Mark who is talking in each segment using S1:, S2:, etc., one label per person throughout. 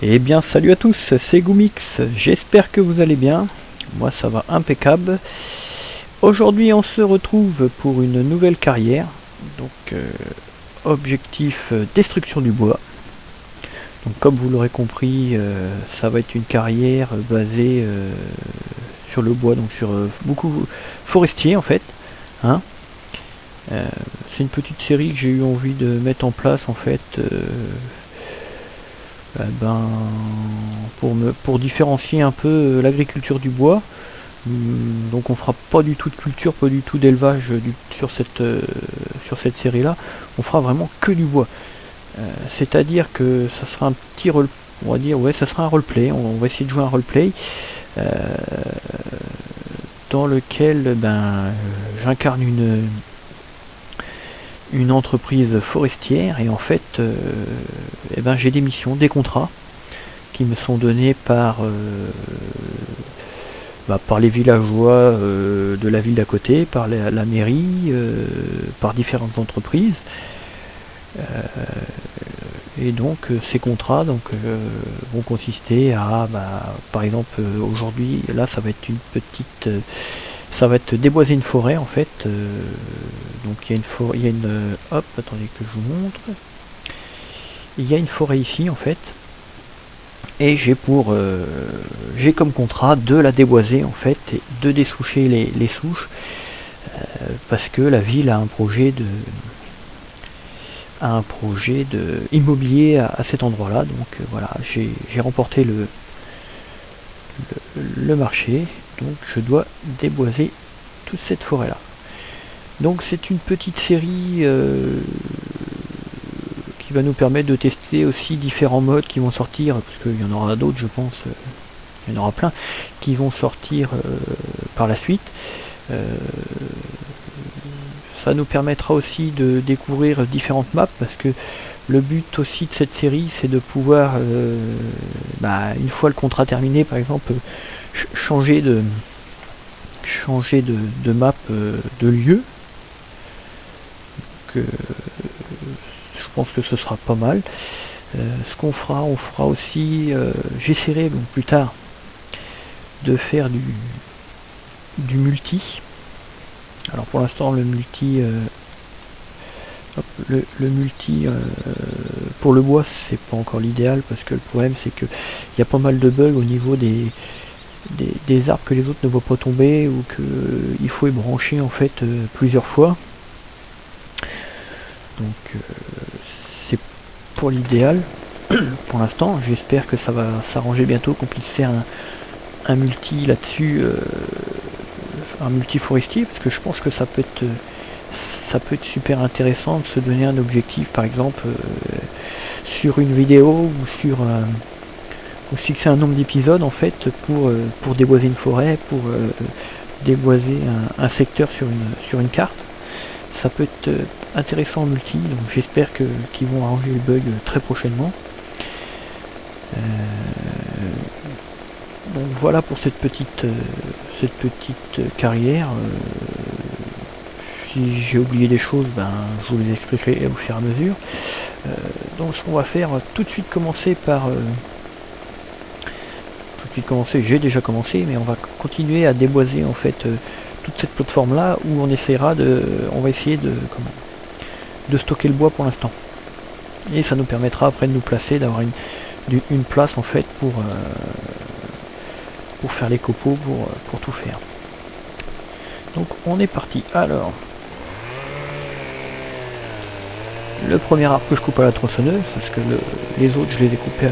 S1: Eh bien salut à tous, c'est Goomix, j'espère que vous allez bien, moi ça va impeccable. Aujourd'hui on se retrouve pour une nouvelle carrière, donc objectif destruction du bois. Donc comme vous l'aurez compris, ça va être une carrière basée sur le bois, donc sur beaucoup forestier en fait. Hein. C'est une petite série que j'ai eu envie de mettre en place en fait. Pour différencier un peu l'agriculture du bois. Donc on fera pas du tout de culture, pas du tout d'élevage sur cette série là, on fera vraiment que du bois. C'est à dire que ça sera un petit rôle, on va dire, ouais, ça sera un roleplay, on va essayer de jouer un roleplay dans lequel j'incarne une entreprise forestière et en fait j'ai des missions, des contrats qui me sont donnés par les villageois de la ville d'à côté, par la mairie, par différentes entreprises. Et donc ces contrats vont consister à, par exemple aujourd'hui, là ça va être une petite... ça va être déboiser une forêt en fait. Donc il y a une forêt, hop, attendez que je vous montre. Il y a une forêt ici en fait. Et j'ai comme contrat de la déboiser en fait, et de dessoucher les souches, parce que la ville a un projet de immobilier à cet endroit là. Donc voilà, j'ai remporté le marché, donc je dois déboiser toute cette forêt là. Donc c'est une petite série qui va nous permettre de tester aussi différents modes qui vont sortir, parce qu'il y en aura d'autres je pense, il y en aura plein qui vont sortir par la suite. Ça nous permettra aussi de découvrir différentes maps, parce que le but aussi de cette série c'est de pouvoir une fois le contrat terminé par exemple changer de map, de lieu. Donc, je pense que ce sera pas mal. Ce qu'on fera, on fera aussi, j'essaierai plus tard de faire du multi. Alors pour l'instant le multi pour le bois c'est pas encore l'idéal, parce que le problème c'est que il y a pas mal de bugs au niveau des arbres que les autres ne voient pas tomber, ou que il faut ébrancher en fait plusieurs fois. Donc c'est pour l'idéal pour l'instant. J'espère que ça va s'arranger bientôt, qu'on puisse faire un multi là-dessus, un multi forestier, parce que je pense que ça peut être super intéressant de se donner un objectif, par exemple sur une vidéo, ou fixer un nombre d'épisodes en fait pour déboiser une forêt, pour déboiser un secteur sur une carte. Ça peut être intéressant en multi, donc j'espère qu'ils vont arranger les bugs très prochainement. Donc voilà pour cette petite carrière. Si j'ai oublié des choses, je vous les expliquerai au fur et à mesure. Donc ce qu'on va faire, tout de suite commencer, j'ai déjà commencé, mais on va continuer à déboiser en fait toute cette plateforme là, où on va essayer de stocker le bois pour l'instant, et ça nous permettra après de nous placer, d'avoir une place en fait pour faire les copeaux, pour tout faire. Donc on est parti. Alors le premier arbre que je coupe à la tronçonneuse, parce que les autres je les ai coupés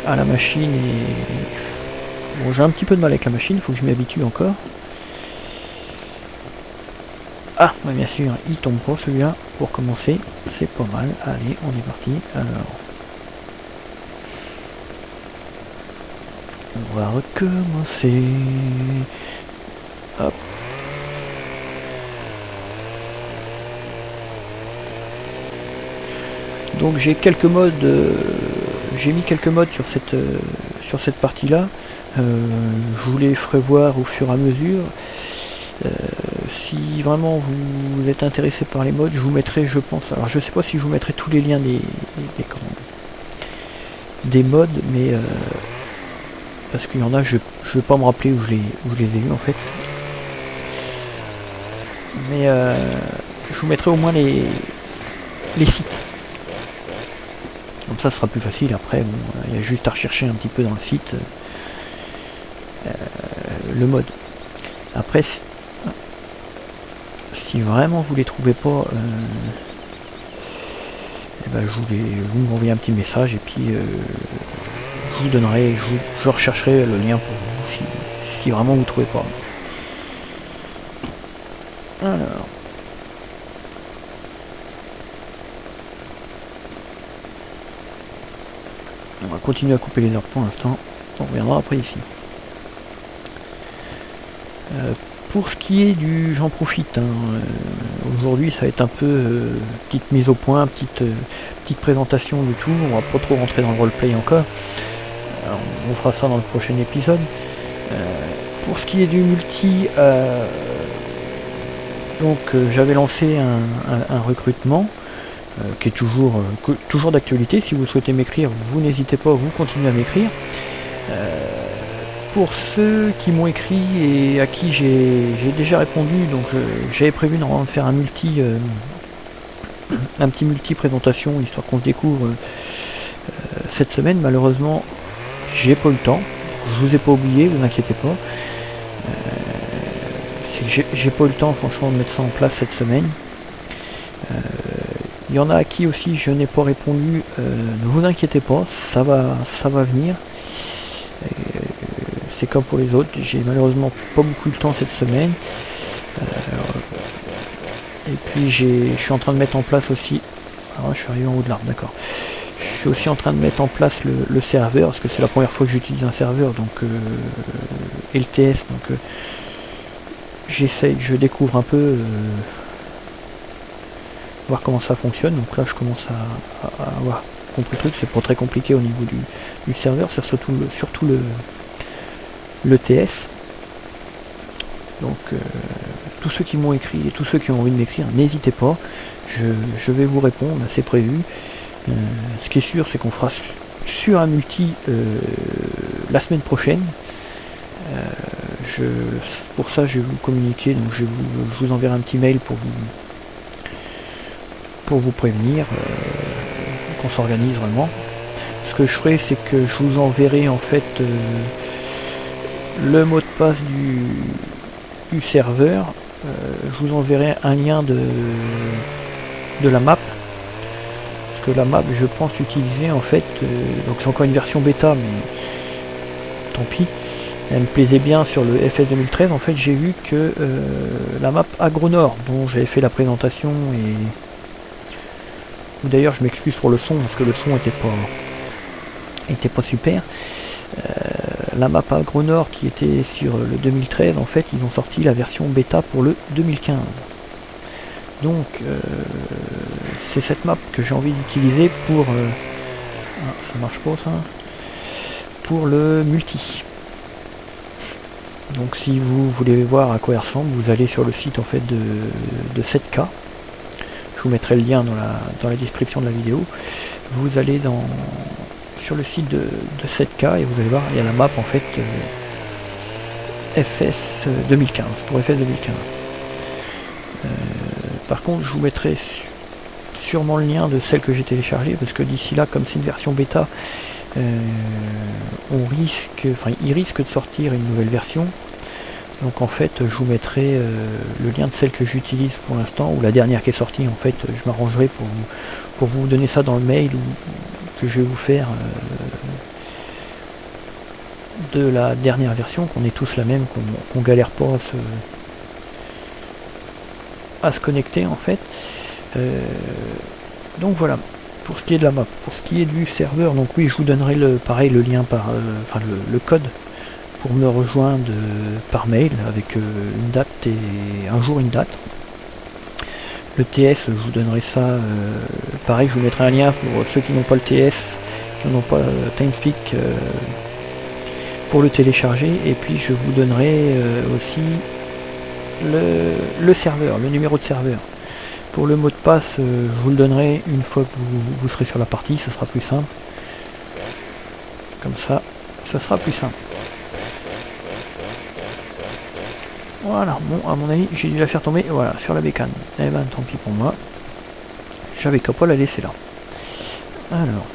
S1: à la machine, et bon, j'ai un petit peu de mal avec la machine, il faut que je m'y habitue encore. Ah, ouais, bien sûr, il tombe pas celui-là pour commencer, c'est pas mal. Allez, on est parti. Alors, on va recommencer. Hop. Donc j'ai quelques modes, j'ai mis quelques modes sur cette partie-là. Je vous les ferai voir au fur et à mesure. Si vraiment vous êtes intéressé par les mods, je vous mettrai, je pense, alors je sais pas si je vous mettrai tous les liens des mods, mais parce qu'il y en a, je vais pas me rappeler où je les ai vus en fait. Mais je vous mettrai au moins les sites. Comme ça, ce sera plus facile. Après, bon, il y a juste à rechercher un petit peu dans le site le mode. Après, si vraiment vous les trouvez pas, ben vous m'envoyez un petit message et puis je vous donnerai, je rechercherai le lien pour vous si vraiment vous ne trouvez pas. Alors. On va continuer à couper les arbres pour l'instant. On reviendra après ici. Pour ce qui est du j'en profite, aujourd'hui ça va être un peu petite mise au point, petite présentation du tout. On va pas trop rentrer dans le roleplay encore. On fera ça dans le prochain épisode. Pour ce qui est du multi, donc j'avais lancé un recrutement qui est toujours d'actualité. Si vous souhaitez m'écrire, vous n'hésitez pas, vous continuez à m'écrire. Pour ceux qui m'ont écrit et à qui j'ai déjà répondu, donc j'avais prévu normalement de faire un petit multi présentation histoire qu'on se découvre cette semaine. Malheureusement j'ai pas eu le temps, je vous ai pas oublié, vous inquiétez pas. J'ai pas eu le temps franchement de mettre ça en place cette semaine. Il y en a à qui aussi je n'ai pas répondu, ne vous inquiétez pas, ça va venir. C'est comme pour les autres, j'ai malheureusement pas beaucoup de temps cette semaine. Et puis je suis en train de mettre en place aussi. Alors je suis arrivé en haut de l'arbre, d'accord. Je suis aussi en train de mettre en place le serveur, parce que c'est la première fois que j'utilise un serveur, donc LTS, donc je découvre un peu voir comment ça fonctionne. Donc là je commence à avoir compris le truc, c'est pas très compliqué au niveau du serveur, c'est surtout le TS. Donc tous ceux qui m'ont écrit et tous ceux qui ont envie de m'écrire, n'hésitez pas, je vais vous répondre, c'est prévu. Ce qui est sûr, c'est qu'on fera sur un multi la semaine prochaine. Pour ça je vais vous communiquer, donc je vous enverrai un petit mail pour vous prévenir qu'on s'organise vraiment. Ce que je ferai, c'est que je vous enverrai en fait le mot de passe du serveur. Je vous enverrai un lien de la map, parce que la map je pense utiliser en fait, donc c'est encore une version bêta, mais tant pis, elle me plaisait bien sur le FS 2013. En fait j'ai vu que la map AgroNord dont j'avais fait la présentation, et d'ailleurs je m'excuse pour le son parce que le son était pas super. La map AgroNord qui était sur le 2013, en fait ils ont sorti la version bêta pour le 2015. Donc c'est cette map que j'ai envie d'utiliser pour ça marche pas ça, pour le multi. Donc si vous voulez voir à quoi il ressemble, vous allez sur le site en fait de 7K. Je vous mettrai le lien dans la description de la vidéo. Vous allez sur le site de 7K et vous allez voir, il y a la map en fait FS 2015, pour FS 2015. Par contre je vous mettrai sûrement le lien de celle que j'ai téléchargée, parce que d'ici là, comme c'est une version bêta, il risque de sortir une nouvelle version. Donc en fait je vous mettrai le lien de celle que j'utilise pour l'instant, ou la dernière qui est sortie. En fait je m'arrangerai pour vous donner ça dans le mail que je vais vous faire de la dernière version, qu'on est tous la même, qu'on galère pas à se connecter en fait. Donc voilà pour ce qui est de la map. Pour ce qui est du serveur, donc oui, je vous donnerai le lien le code pour me rejoindre par mail avec une date et un jour une date. Le TS, je vous donnerai ça, pareil, je vous mettrai un lien pour ceux qui n'ont pas le TS, qui n'ont pas TeamSpeak. pour le télécharger, et puis je vous donnerai aussi le serveur, le numéro de serveur. Pour le mot de passe, je vous le donnerai une fois que vous serez sur la partie, ce sera plus simple. Comme ça, ça sera plus simple. Voilà, bon, à mon avis, j'ai dû la faire tomber, voilà, sur la bécane. Eh ben, tant pis pour moi. J'avais qu'à pas la laisser là. Alors.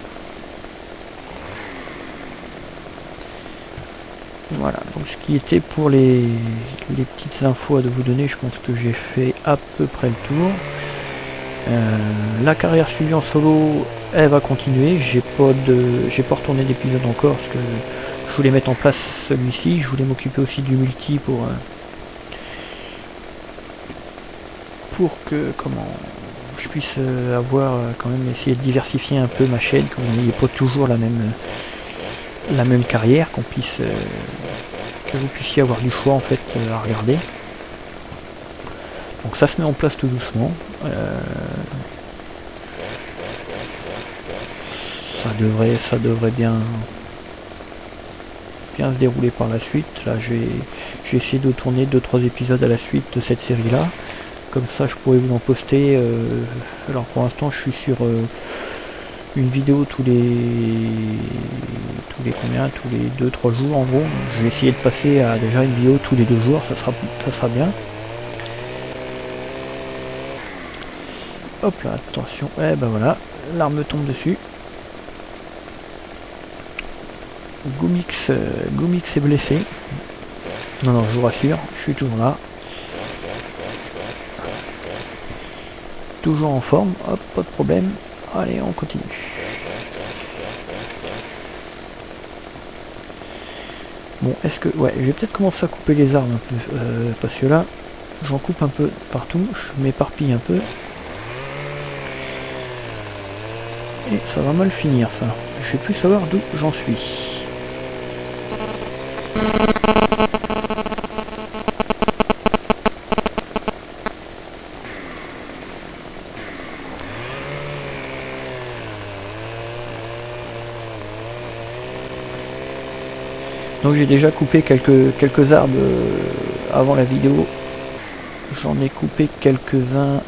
S1: Voilà, donc ce qui était pour les petites infos à vous donner, je pense que j'ai fait à peu près le tour. La carrière suivie en solo, elle va continuer. J'ai pas retourné d'épisode encore parce que je voulais mettre en place celui-ci. Je voulais m'occuper aussi du multi pour que je puisse avoir quand même essayer de diversifier un peu ma chaîne, que vous n'ayez pas toujours la même carrière, que vous puissiez avoir du choix en fait à regarder. Donc ça se met en place tout doucement. Ça devrait bien se dérouler par la suite. Là j'ai essayé de tourner 2-3 épisodes à la suite de cette série là. Comme ça je pourrais vous en poster. Alors pour l'instant je suis sur une vidéo tous les 2-3 jours en gros. Je vais essayer de passer à déjà une vidéo tous les 2 jours, ça sera bien. Hop là, attention, et ben voilà, l'arme tombe dessus. Goomix est blessé. Non, je vous rassure, je suis toujours là. Toujours en forme, hop, pas de problème. Allez, on continue. Bon, est-ce que... Ouais, je vais peut-être commencer à couper les armes un peu, parce que là, j'en coupe un peu partout, je m'éparpille un peu. Et ça va mal finir, ça. Je vais plus savoir d'où j'en suis. Donc j'ai déjà coupé quelques arbres avant la vidéo. J'en ai coupé quelques-uns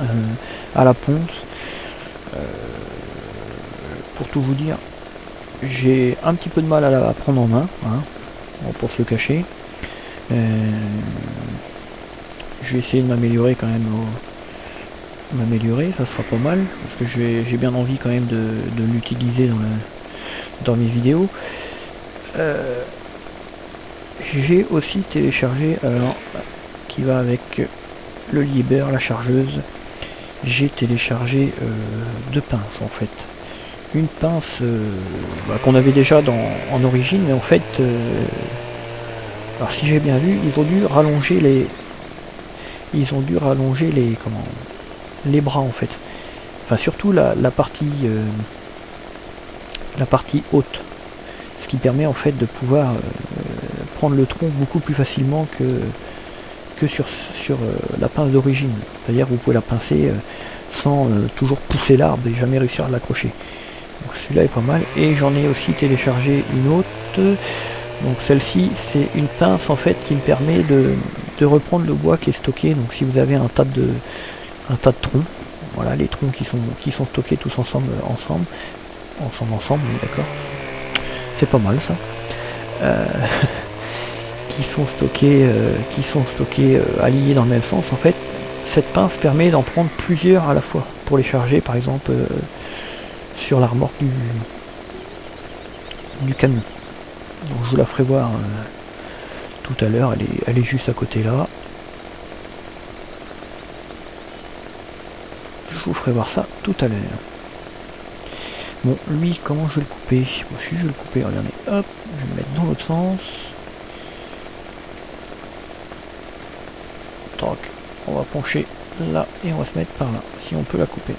S1: à la ponce. Pour tout vous dire, j'ai un petit peu de mal à la prendre en main, hein, pour se le cacher. Je vais essayer de m'améliorer quand même. Ça sera pas mal, parce que j'ai bien envie quand même de l'utiliser dans mes vidéos. J'ai aussi téléchargé, alors qui va avec le Liber, la chargeuse, j'ai téléchargé 2 pinces en fait. Une pince qu'on avait déjà en origine, mais en fait, alors si j'ai bien vu, ils ont dû rallonger les bras en fait. Enfin surtout la partie haute, ce qui permet en fait de pouvoir prendre le tronc beaucoup plus facilement que sur la pince d'origine. C'est-à-dire vous pouvez la pincer sans toujours pousser l'arbre et jamais réussir à l'accrocher. Donc celui-là est pas mal. Et j'en ai aussi téléchargé une autre. Donc celle-ci c'est une pince en fait qui me permet de reprendre le bois qui est stocké. Donc si vous avez un tas de troncs, voilà les troncs qui sont stockés tous ensemble, oui, d'accord. C'est pas mal ça. qui sont stockés alignés dans le même sens. En fait, cette pince permet d'en prendre plusieurs à la fois pour les charger, par exemple sur la remorque du camion. Donc je vous la ferai voir tout à l'heure. Elle est juste à côté là. Je vous ferai voir ça tout à l'heure. Bon, lui, comment je vais le couper? Bon, si je vais le couper, regardez, hop, je vais le mettre dans l'autre sens. Tac, on va pencher là et on va se mettre par là, si on peut la couper.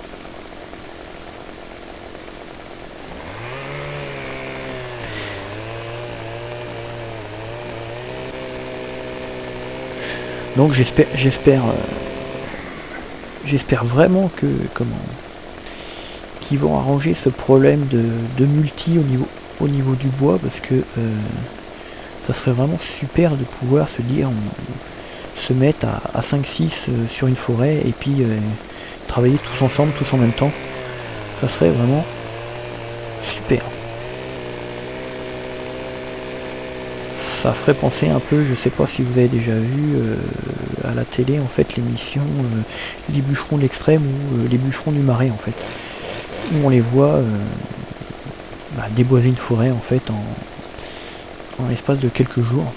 S1: Donc j'espère vraiment qu'ils vont arranger ce problème de multi au niveau du bois, parce que Ça serait vraiment super de pouvoir se dire, se mettre à 5-6 sur une forêt et puis travailler tous ensemble, tous en même temps. Ça serait vraiment super. Ça ferait penser un peu, je sais pas si vous avez déjà vu à la télé en fait l'émission Les bûcherons de l'extrême ou les bûcherons du marais en fait. Où on les voit déboiser une forêt en fait en l'espace de quelques jours.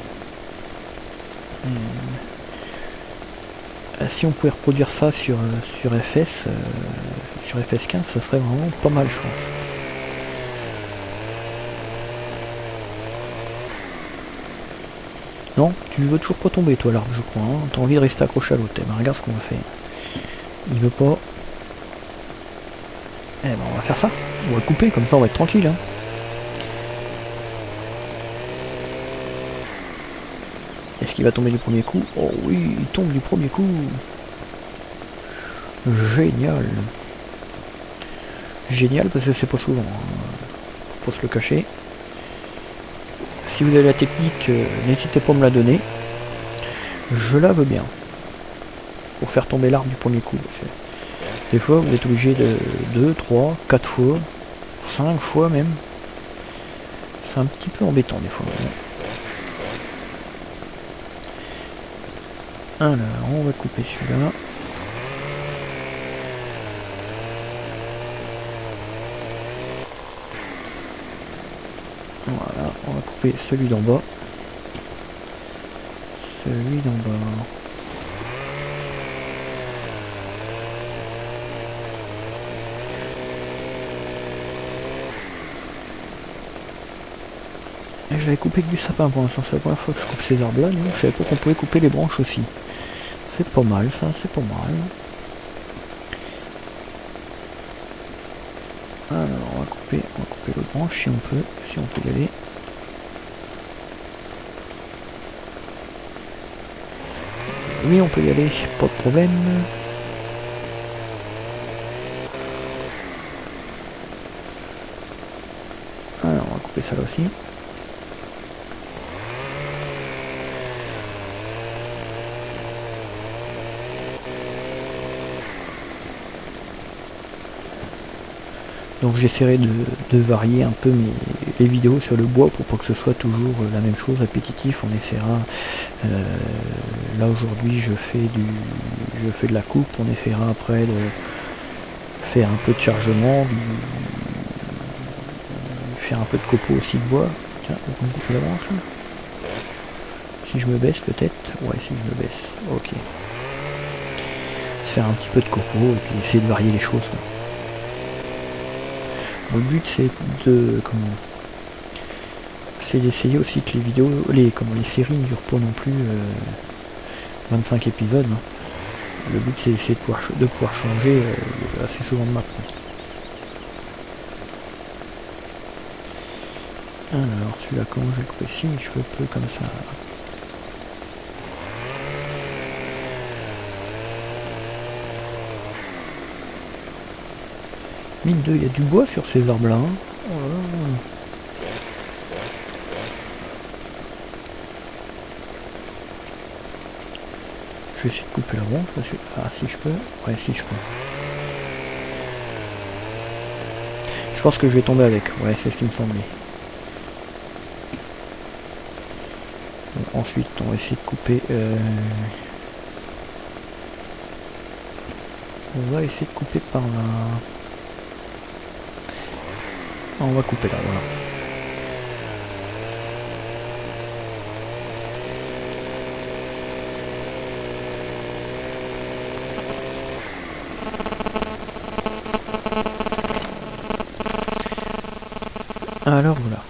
S1: Si on pouvait reproduire ça sur FS, sur FS15, ça serait vraiment pas mal je pense. Non, tu veux toujours pas tomber toi l'arbre je crois, hein. T'as envie de rester accroché à l'autre. Ben, regarde ce qu'on va faire. Il veut pas. Eh ben on va faire ça. On va le couper, comme ça on va être tranquille. Hein. Est-ce qu'il va tomber du premier coup? Oh oui, il tombe du premier coup. Génial. Génial parce que c'est pas souvent. Hein. Faut se le cacher. Si vous avez la technique, n'hésitez pas à me la donner. Je la veux bien. Pour faire tomber l'arbre du premier coup. Des fois vous êtes obligé de 2, 3, 4 fois, 5 fois même. C'est un petit peu embêtant des fois. Alors on va couper celui-là. Voilà, on va couper celui d'en bas. Celui d'en bas. J'avais coupé que du sapin pour l'instant, c'est la première fois que je coupe ces arbres là, je savais pas qu'on pouvait couper les branches aussi. C'est pas mal ça, c'est pas mal. Alors on va couper l'autre branche si on peut y aller. Oui on peut y aller, pas de problème. Alors on va couper ça là aussi. Donc j'essaierai de varier un peu les vidéos sur le bois pour pas que ce soit toujours la même chose, répétitif. On essaiera, là aujourd'hui je fais de la coupe, on essaiera après de faire un peu de chargement, faire un peu de copeaux aussi de bois. Tiens, on coupe la branche. Si je me baisse peut-être, ouais si je me baisse, ok. Faire un petit peu de copeaux et puis essayer de varier les choses. Quoi. Le but c'est d'essayer aussi que les vidéos, les séries ne durent pas non plus 25 épisodes. Hein. Le but c'est d'essayer de pouvoir changer assez souvent de map. Alors celui-là comment je vais couper si je peux comme ça. Mine 2, il y a du bois sur ces arbres là. Hein. Oh là là. Je vais essayer de couper la branche parce que. Ah si je peux. Ouais si je peux. Je pense que je vais tomber avec. Ouais c'est ce qui me semblait. Bon, ensuite on va essayer de couper. On va essayer de couper par là. On va couper là, voilà. Alors voilà.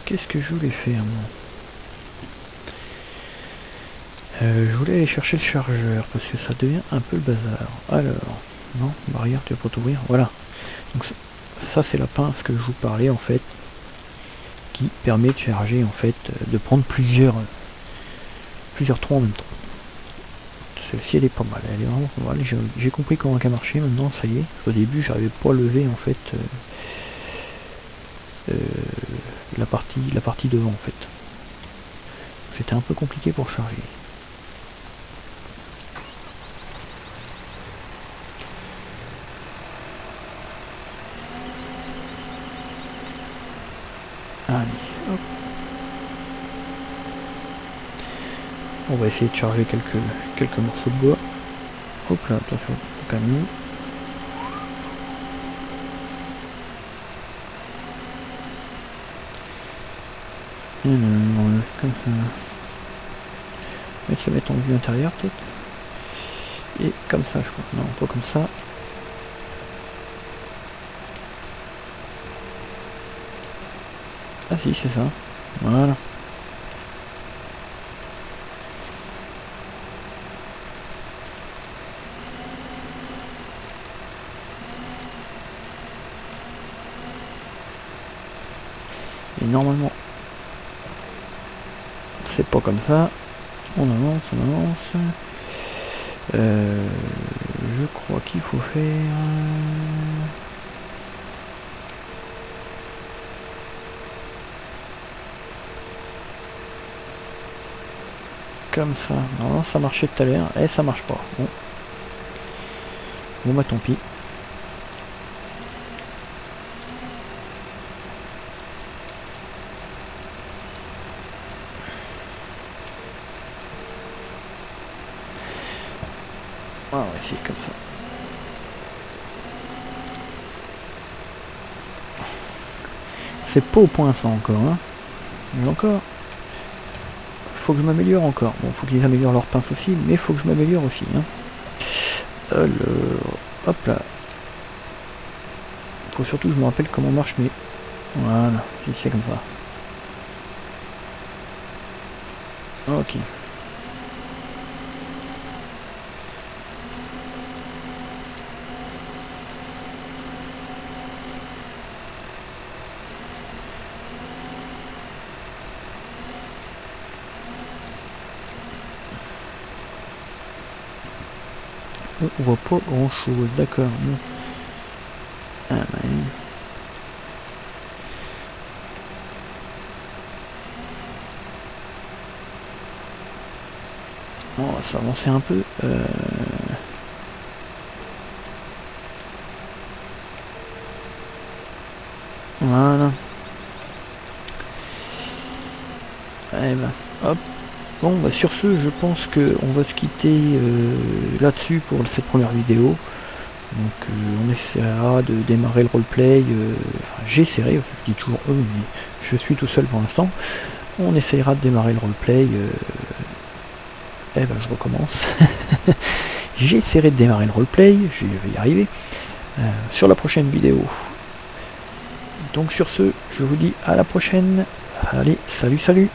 S1: Qu'est-ce que je voulais faire moi je voulais aller chercher le chargeur parce que ça devient un peu le bazar. Alors, non, barrière, tu vas pas t'ouvrir. Voilà. Donc ça c'est la pince que je vous parlais en fait, qui permet de charger en fait, de prendre plusieurs trous en même temps. Celle-ci elle est pas mal, elle est vraiment pas mal. J'ai compris comment elle marchait maintenant, ça y est. Au début j'arrivais pas à lever en fait la partie devant en fait. C'était un peu compliqué pour charger. Allez, hop. On va essayer de charger quelques morceaux de bois. Hop là, attention au camion. Comme ça. On va se mettre en vue intérieure peut-être. Et comme ça je crois. Non, pas comme ça. Ah si, c'est ça. Voilà. Et normalement, c'est pas comme ça. On avance, on avance. Je crois qu'il faut faire... comme ça. Non, ça marchait tout à l'heure. Et ça marche pas. Bon. Bon bah tant pis. Ah, on va essayer comme ça. C'est pas au point ça encore, hein. Mais encore. Faut que je m'améliore encore. Bon, faut qu'ils améliorent leur pince aussi, mais faut que je m'améliore aussi, hein. Alors, hop là. Faut surtout que je me rappelle comment marche mes... Voilà, c'est comme ça. Ok. On voit pas grand chose, d'accord. Ah, bah, on va s'avancer un peu. Voilà. Eh ben, hop. Bon, bah sur ce, je pense qu'on va se quitter là-dessus pour cette première vidéo. Donc on essaiera de démarrer le roleplay. Enfin, j'essaierai, je dis toujours eux, mais je suis tout seul pour l'instant. On essaiera de démarrer le roleplay. Eh ben, je recommence. J'essaierai de démarrer le roleplay, je vais y arriver. Sur la prochaine vidéo. Donc sur ce, je vous dis à la prochaine. Allez, salut, salut!